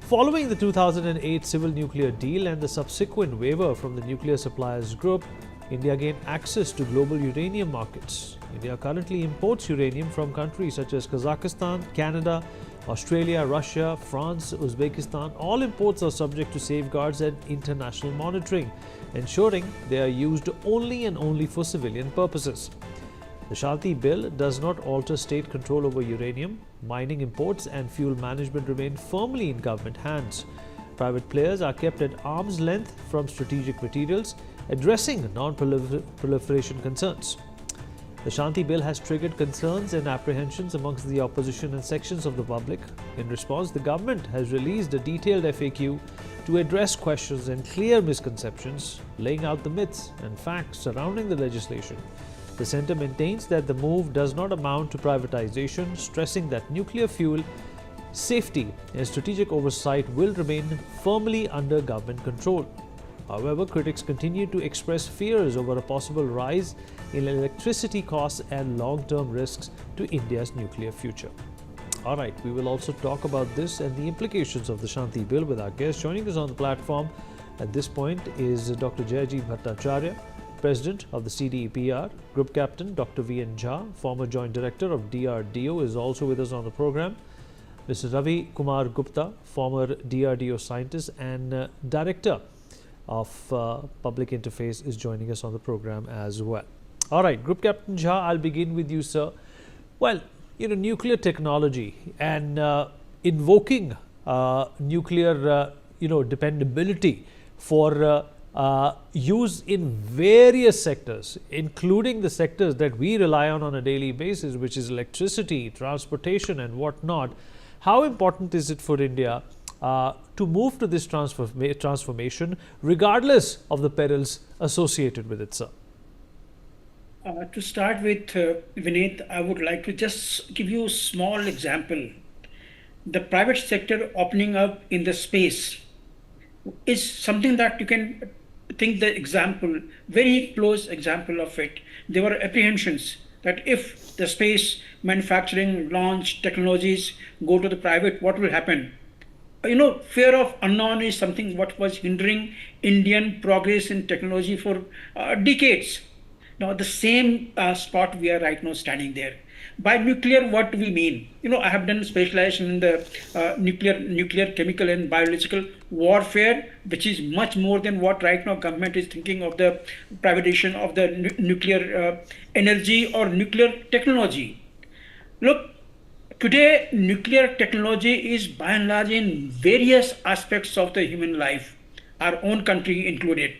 Following the 2008 civil nuclear deal and the subsequent waiver from the nuclear suppliers group, India gained access to global uranium markets. India currently imports uranium from countries such as Kazakhstan, Canada, Australia, Russia, France, Uzbekistan. All imports are subject to safeguards and international monitoring, ensuring they are used only and only for civilian purposes. The SHANTI Bill does not alter state control over uranium. Mining imports and fuel management remain firmly in government hands. Private players are kept at arm's length from strategic materials, addressing non-proliferation concerns. The SHANTI Bill has triggered concerns and apprehensions amongst the opposition and sections of the public. In response, the government has released a detailed FAQ to address questions and clear misconceptions, laying out the myths and facts surrounding the legislation. The centre maintains that the move does not amount to privatization, stressing that nuclear fuel safety and strategic oversight will remain firmly under government control. However, critics continue to express fears over a possible rise in electricity costs and long-term risks to India's nuclear future. All right, we will also talk about this and the implications of the SHANTI Bill with our guest. Joining us on the platform at this point is Dr. Jayajit Bhattacharya, President of the CDEPR. Group Captain Dr. V.N. Jha, former Joint Director of DRDO, is also with us on the program. Mr. Ravi Kumar Gupta, former DRDO scientist and Director of Public Interface, is joining us on the program as well. All right, Group Captain Jha, I'll begin with you, sir. Well, nuclear technology and invoking nuclear, dependability for use in various sectors, including the sectors that we rely on a daily basis, which is electricity, transportation and whatnot. How important is it for India to move to this transformation, regardless of the perils associated with it, sir? To start with, Vineet, I would like to just give you a small example. The private sector opening up in the space is something that you can think the example, very close example of it. There were apprehensions that if the space manufacturing, launch technologies go to the private, what will happen? Fear of unknown is something what was hindering Indian progress in technology for decades. Now, the same spot we are right now standing there. By nuclear, what do we mean? I have done specialization in the nuclear, chemical and biological warfare, which is much more than what right now government is thinking of the privatization of the nuclear energy or nuclear technology. Look, today nuclear technology is by and large in various aspects of the human life, our own country included.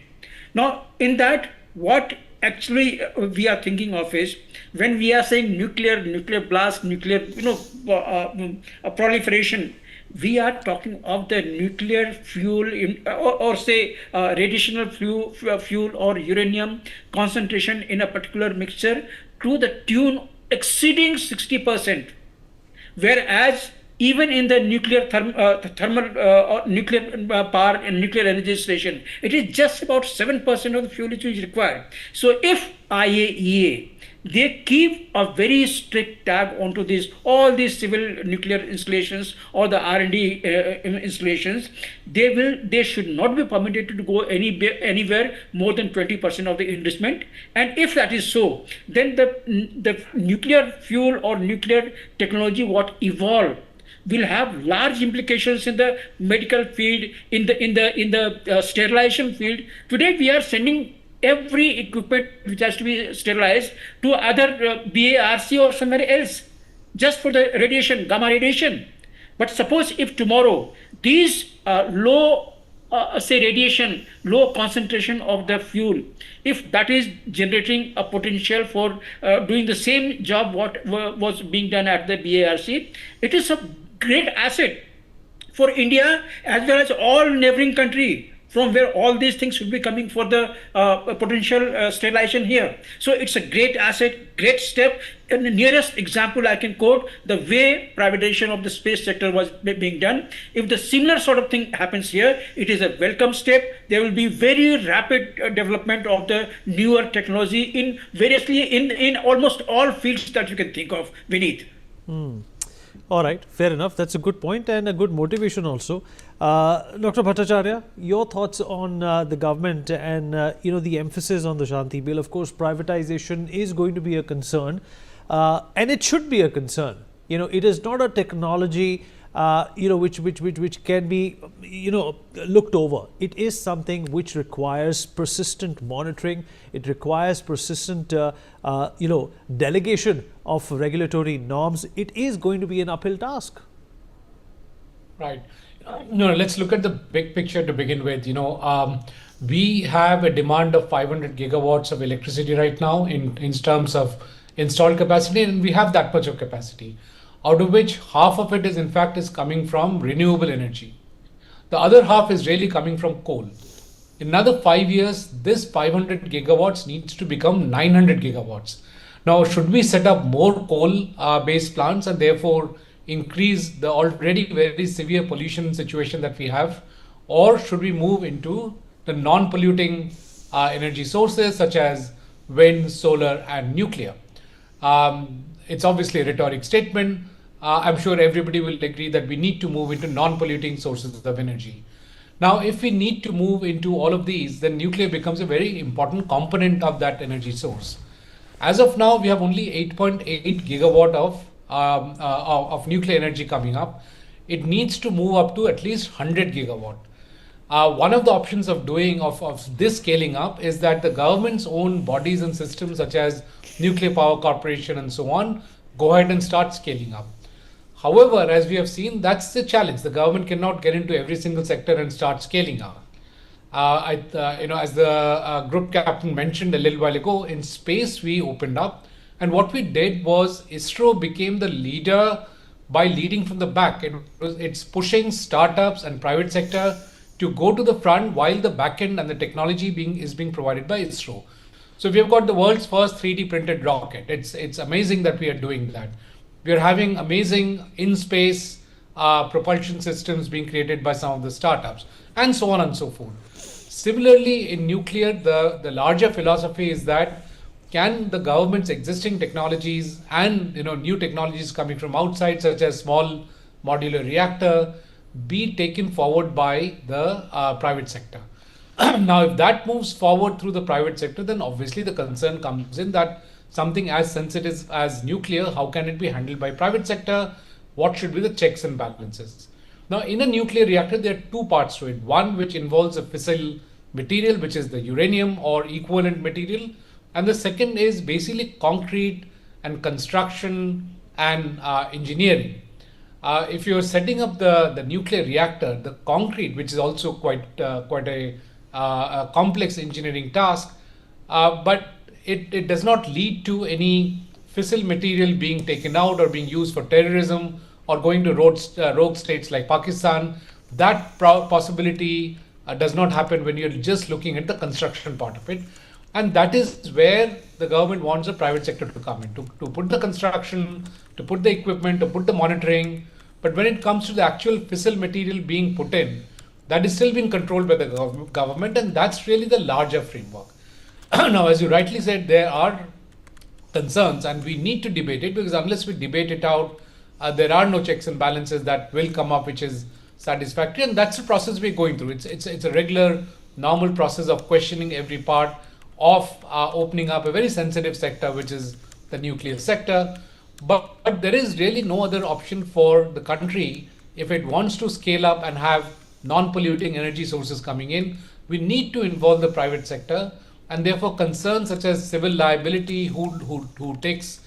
Now, in that, what actually we are thinking of is when we are saying nuclear blast, nuclear proliferation, we are talking of the nuclear fuel or say radiational fuel or uranium concentration in a particular mixture to the tune exceeding 60%, whereas even in the nuclear nuclear power and nuclear energy station, it is just about 7% of the fuel which is required. So if IAEA, they keep a very strict tag onto all these civil nuclear installations or the R&D installations, they should not be permitted to go anywhere more than 20% of the investment. And if that is so, then the nuclear fuel or nuclear technology what evolve will have large implications in the medical field, in the sterilization field. Today we are sending every equipment which has to be sterilized to other BARC or somewhere else, just for the radiation, gamma radiation. But suppose if tomorrow these low radiation, low concentration of the fuel, if that is generating a potential for doing the same job what was being done at the BARC, it is a great asset for India as well as all neighboring country, from where all these things should be coming for the potential sterilization here. So it's a great asset, great step. And the nearest example I can quote, the way privatization of the space sector was being done. If the similar sort of thing happens here, it is a welcome step. There will be very rapid development of the newer technology in variously in almost all fields that you can think of, Vineet. All right, fair enough. That's a good point and a good motivation also. Dr. Bhattacharya, your thoughts on the government and the emphasis on the Shanti Bill. Of course, privatization is going to be a concern, and it should be a concern. It is not a technology which can be looked over. It is something which requires persistent monitoring. It requires persistent delegation of regulatory norms. It is going to be an uphill task. Right. No, let's look at the big picture to begin with. We have a demand of 500 gigawatts of electricity right now in terms of installed capacity, and we have that much of capacity, out of which half of it is in fact is coming from renewable energy. The other half is really coming from coal. In another 5 years, this 500 gigawatts needs to become 900 gigawatts. Now, should we set up more coal-based plants and therefore increase the already very severe pollution situation that we have, or should we move into the non-polluting energy sources such as wind, solar, and nuclear? It's obviously a rhetoric statement. I'm sure everybody will agree that we need to move into non-polluting sources of energy. Now, if we need to move into all of these, then nuclear becomes a very important component of that energy source. As of now, we have only 8.8 gigawatt of nuclear energy coming up. It needs to move up to at least 100 gigawatt. One of the options of this scaling up is that the government's own bodies and systems such as Nuclear Power Corporation and so on go ahead and start scaling up. However, as we have seen, that's the challenge. The government cannot get into every single sector and start scaling up. As the group captain mentioned a little while ago, in space we opened up, and what we did was ISRO became the leader by leading from the back. It's pushing startups and private sector to go to the front while the back end and the technology is being provided by ISRO. So we have got the world's first 3D printed rocket. It's amazing that we are doing that. We are having amazing in-space propulsion systems being created by some of the startups, and so on and so forth. Similarly, in nuclear, the larger philosophy is that can the government's existing technologies and new technologies coming from outside, such as small modular reactor, be taken forward by the private sector? Now, if that moves forward through the private sector, then obviously the concern comes in that something as sensitive as nuclear, how can it be handled by private sector? What should be the checks and balances? Now, in a nuclear reactor, there are two parts to it. One which involves a fissile material, which is the uranium or equivalent material. And the second is basically concrete and construction and engineering. If you're setting up the nuclear reactor, the concrete, which is also quite a complex engineering task, but it does not lead to any fissile material being taken out or being used for terrorism or going to rogue states like Pakistan. That possibility does not happen when you're just looking at the construction part of it. And that is where the government wants the private sector to come in, to put the construction, to put the equipment, to put the monitoring. But when it comes to the actual fissile material being put in, that is still being controlled by the government, and that's really the larger framework. Now, as you rightly said, there are concerns, and we need to debate it, because unless we debate it out, there are no checks and balances that will come up which is satisfactory, and that's the process we're going through. It's a regular, normal process of questioning every part of opening up a very sensitive sector, which is the nuclear sector. But there is really no other option for the country if it wants to scale up and have non-polluting energy sources coming in. We need to involve the private sector, and therefore concerns such as civil liability, who takes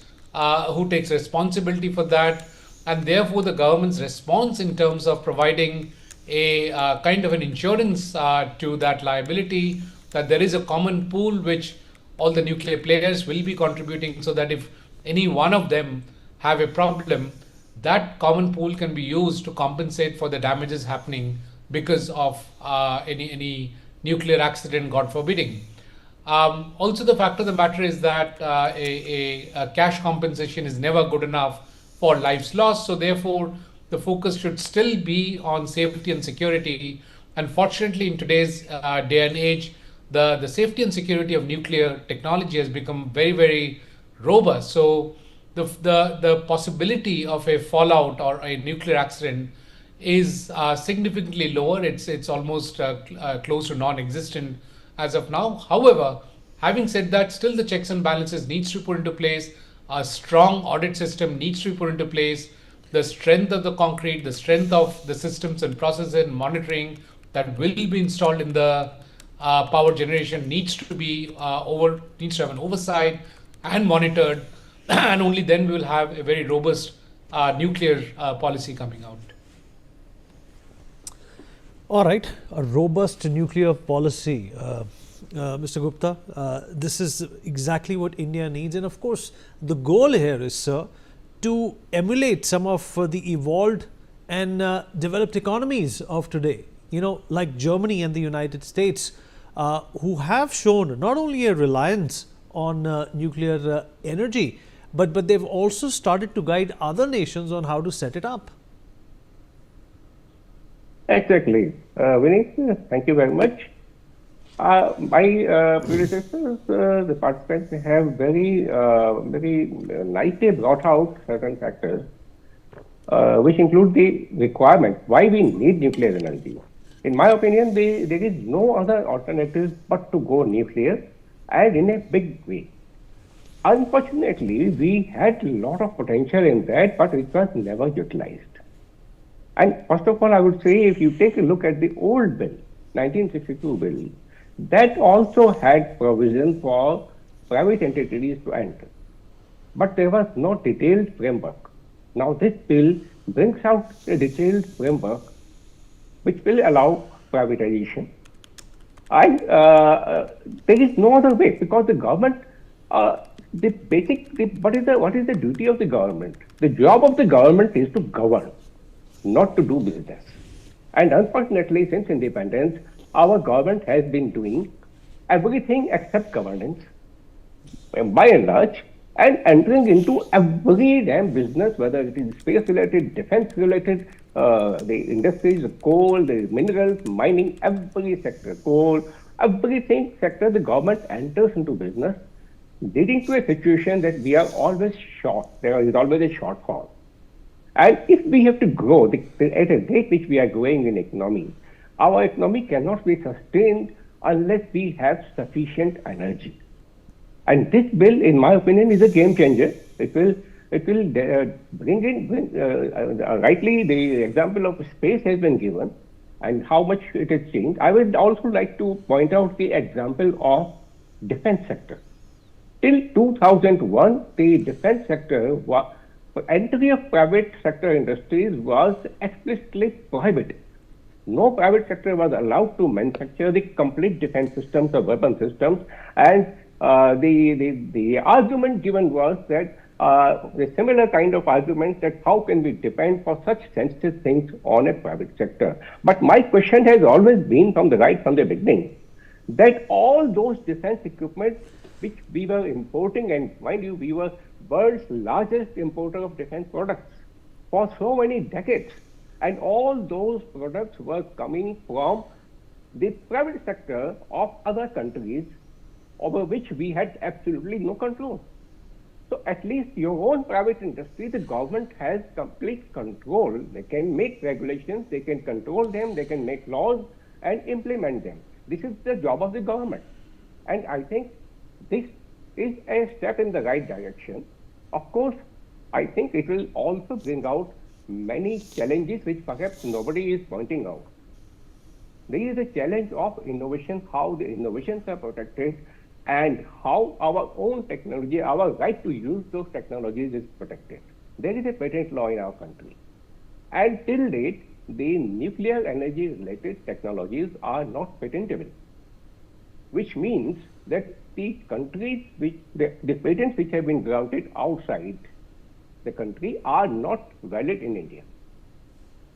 responsibility for that, and therefore the government's response in terms of providing a kind of an insurance to that liability, that there is a common pool which all the nuclear players will be contributing, so that if any one of them have a problem, that common pool can be used to compensate for the damages happening because of any nuclear accident, God forbidding. Also, the fact of the matter is that a cash compensation is never good enough for lives lost. So therefore, the focus should still be on safety and security. Unfortunately, in today's day and age, the safety and security of nuclear technology has become very, very robust. So the possibility of a fallout or a nuclear accident is significantly lower. It's almost close to non-existent as of now. However, having said that, still the checks and balances needs to be put into place. A strong audit system needs to be put into place. The strength of the concrete, the strength of the systems and processes and monitoring that will be installed in the power generation needs to be needs to have an oversight and monitored, and only then we will have a very robust nuclear policy coming out. All right, a robust nuclear policy. Mr. Gupta, this is exactly what India needs. And of course, the goal here is, sir, to emulate some of the evolved and developed economies of today, like Germany and the United States, who have shown not only a reliance on nuclear energy, but they've also started to guide other nations on how to set it up. Exactly. Vinay, thank you very much. My predecessors, the participants, have very nicely brought out certain factors, which include the requirement, why we need nuclear energy. In my opinion, there is no other alternative but to go nuclear, and in a big way. Unfortunately, we had a lot of potential in that, but it was never utilized. And first of all, I would say, if you take a look at the old bill, 1962 bill, that also had provision for private entities to enter. But there was no detailed framework. Now this bill brings out a detailed framework which will allow privatization. And there is no other way, because the government, what is the duty of the government? The job of the government is to govern, not to do business. And unfortunately, since independence, our government has been doing everything except governance, by and large, and entering into every damn business, whether it is space related, defense related, the industries, the coal, the minerals, mining, every sector, coal, everything sector, the government enters into business, leading to a situation that we are always short. There is always a shortfall. And if we have to grow at a rate which we are growing in economy, our economy cannot be sustained unless we have sufficient energy. And this bill, in my opinion, is a game changer. It will bring in, rightly the example of space has been given and how much it has changed. I would also like to point out the example of defense sector. Till 2001, the defense sector entry of private sector industries was explicitly prohibited. No private sector was allowed to manufacture the complete defense systems or weapon systems, and the argument given was that the similar kind of argument that how can we depend for such sensitive things on a private sector. But my question has always been from the beginning, that all those defense equipment which we were importing, and mind you, we were world's largest importer of defense products for so many decades. And all those products were coming from the private sector of other countries over which we had absolutely no control. So at least your own private industry, the government has complete control. They can make regulations, they can control them, they can make laws and implement them. This is the job of the government. And I think this is a step in the right direction. Of course, I think it will also bring out many challenges which perhaps nobody is pointing out. There is a challenge of innovation, how the innovations are protected, and how our own technology, our right to use those technologies is protected. There is a patent law in our country. And till date, the nuclear energy related technologies are not patentable, which means that the countries which, the patents which have been granted outside the country are not valid in India.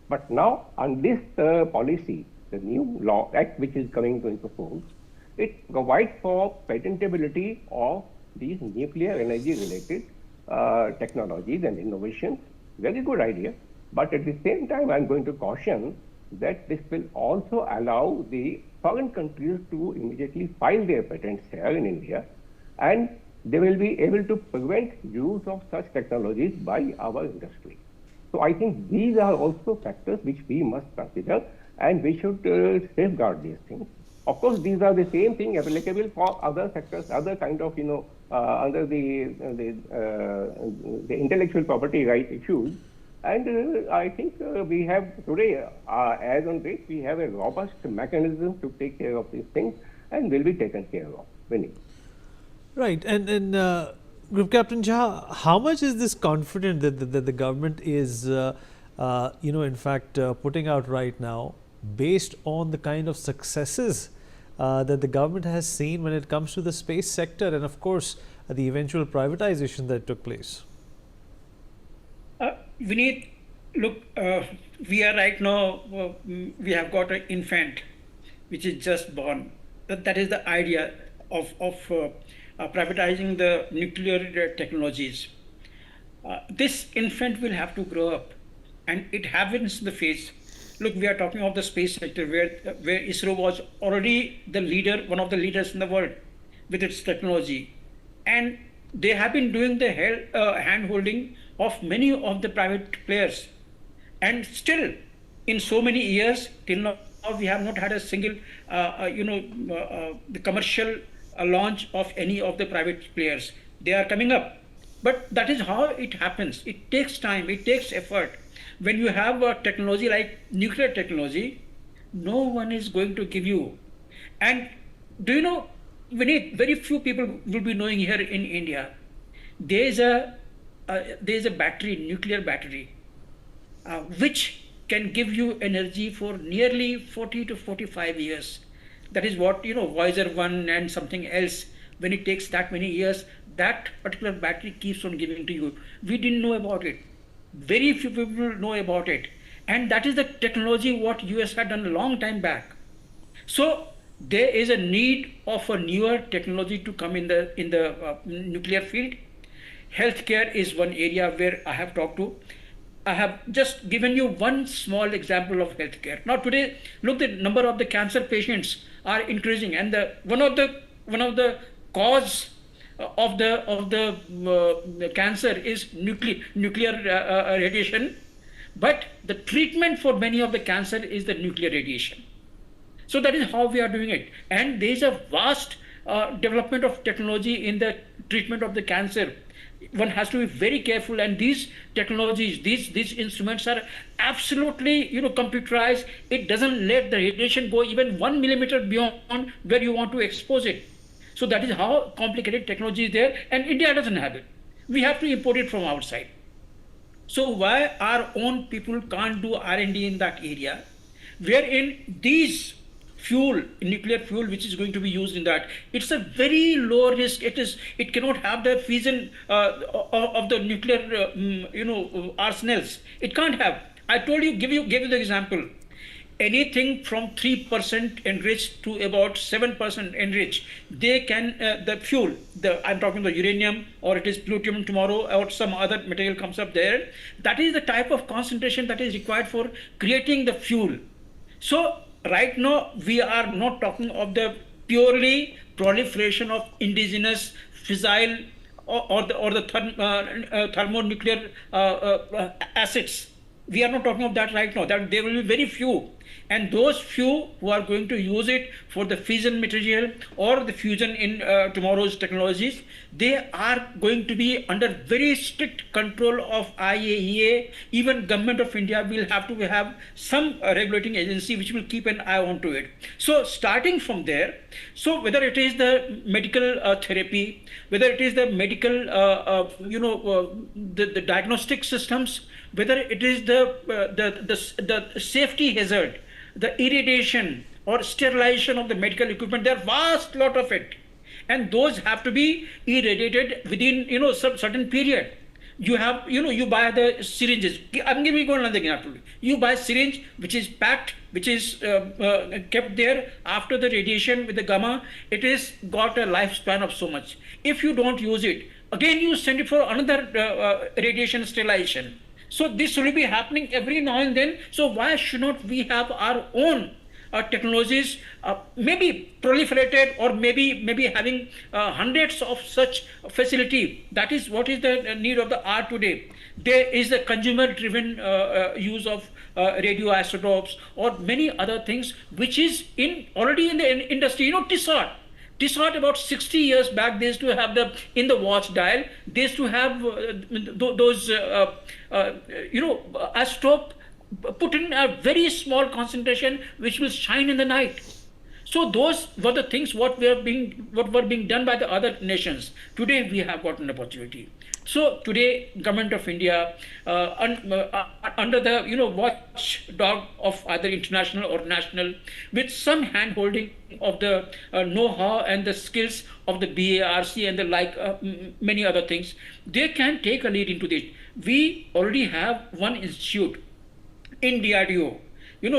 But now on this policy, the new law act which is coming into force, it provides for patentability of these nuclear energy related technologies and innovations. Very good idea. But at the same time, I'm going to caution that this will also allow the foreign countries to immediately file their patents here in India. And they will be able to prevent use of such technologies by our industry. So I think these are also factors which we must consider, and we should safeguard these things. Of course, these are the same thing applicable for other sectors, other kind of, under the intellectual property right issues. And I think we have today, as on date, we have a robust mechanism to take care of these things, and will be taken care of. Vinny. Right, and Group Captain Jha, how much is this confident that the government is, in fact, putting out right now, based on the kind of successes that the government has seen when it comes to the space sector, and of course the eventual privatization that took place? Vineet, look, we are right now, we have got an infant which is just born. That is the idea of privatizing the nuclear technologies. This infant will have to grow up, and it happens in the phase. Look, we are talking of the space sector where ISRO was already the leader, one of the leaders in the world with its technology. And they have been doing the hand-holding of many of the private players. And still, in so many years, till now, we have not had a single, the commercial launch of any of the private players. They are coming up. But that is how it happens. It takes time, it takes effort. When you have a technology like nuclear technology, no one is going to give you. And do you know, Vineet, very few people will be knowing here in India, there is a battery, nuclear battery, which can give you energy for nearly 40 to 45 years. That is what, Voyager 1 and something else, when it takes that many years, that particular battery keeps on giving to you. We didn't know about it. Very few people know about it. And that is the technology what US had done a long time back. So there is a need of a newer technology to come in the nuclear field. Healthcare is one area where I have talked to. I have just given you one small example of healthcare. Now today, look, the number of the cancer patients are increasing, and one of the cause of the cancer is nuclear radiation, but the treatment for many of the cancer is the nuclear radiation. So that is how we are doing it, and there is a vast development of technology in the treatment of the cancer. One has to be very careful, and these technologies, these instruments are absolutely computerized. It doesn't let the radiation go even 1 millimeter beyond where you want to expose it. So that is how complicated technology is there, and India doesn't have it. We have to import it from outside. So why our own people can't do R&D in that area, wherein these nuclear fuel, which is going to be used in that, it's a very low risk. It cannot have the fission of the nuclear arsenals. It can't have. I told you, gave you the example. Anything from 3% enriched to about 7% enriched, they can, the fuel, I'm talking the uranium, or it is plutonium tomorrow, or some other material comes up there. That is the type of concentration that is required for creating the fuel. So right now, we are not talking of the purely proliferation of indigenous fissile or the thermonuclear acids. We are not talking of that right now. That there will be very few. And those few who are going to use it for the fission material or the fusion in tomorrow's technologies, they are going to be under very strict control of IAEA. Even Government of India will have to have some regulating agency which will keep an eye onto it. So starting from there, so whether it is the medical therapy, whether it is the medical, the diagnostic systems, whether it is the safety hazard, the irradiation or sterilization of the medical equipment, there are vast lot of it, and those have to be irradiated within some certain period. You have you buy the syringes. I'm giving you another example. You buy syringe which is packed, which is kept there after the radiation with the gamma. It is got a lifespan of so much. If you don't use it, again you send it for another radiation sterilization. So this will be happening every now and then. So why should not we have our own technologies maybe proliferated, or maybe having hundreds of such facility. That is what is the need of the hour today. There is the consumer-driven use of radioisotopes or many other things, which is already in the industry. Tissot about 60 years back, they used to have in the watch dial, they used to have those isotope put in a very small concentration, which will shine in the night. So those were the things what were being done by the other nations. Today we have got an opportunity. So today, Government of India, under the watchdog of either international or national, with some hand-holding of the know-how and the skills of the BARC and the many other things, they can take a lead into this. We already have one institute in DRDO, the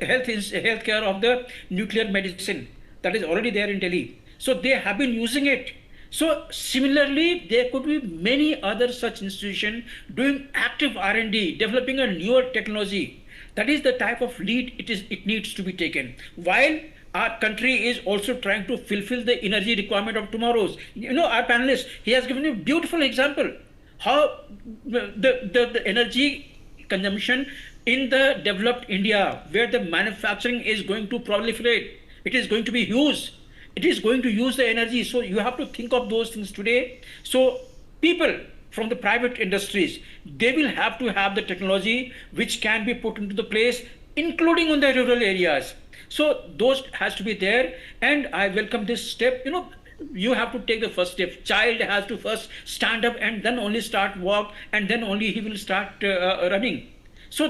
healthcare of the nuclear medicine, that is already there in Delhi. So they have been using it. So similarly, there could be many other such institutions doing active R&D, developing a newer technology. That is the type of lead it needs to be taken. While our country is also trying to fulfill the energy requirement of tomorrow's. Our panelist, he has given a beautiful example how the energy consumption in the developed India, where the manufacturing is going to proliferate, it is going to be huge. It is going to use the energy. So you have to think of those things today. So people from the private industries, they will have to have the technology which can be put into the place, including on the rural areas. So those has to be there. And I welcome this step. You have to take the first step. Child has to first stand up and then only start walk, and then only he will start running. So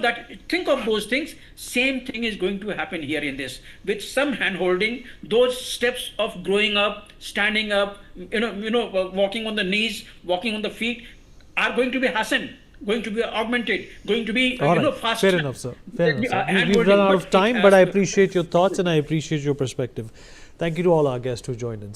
think of those things. Same thing is going to happen here in this. With some hand holding, those steps of growing up, standing up, walking on the knees, walking on the feet, are going to be hastened, going to be augmented, going to be faster. Fair enough, sir. We've run out of time, but I appreciate your thoughts and I appreciate your perspective. Thank you to all our guests who joined in.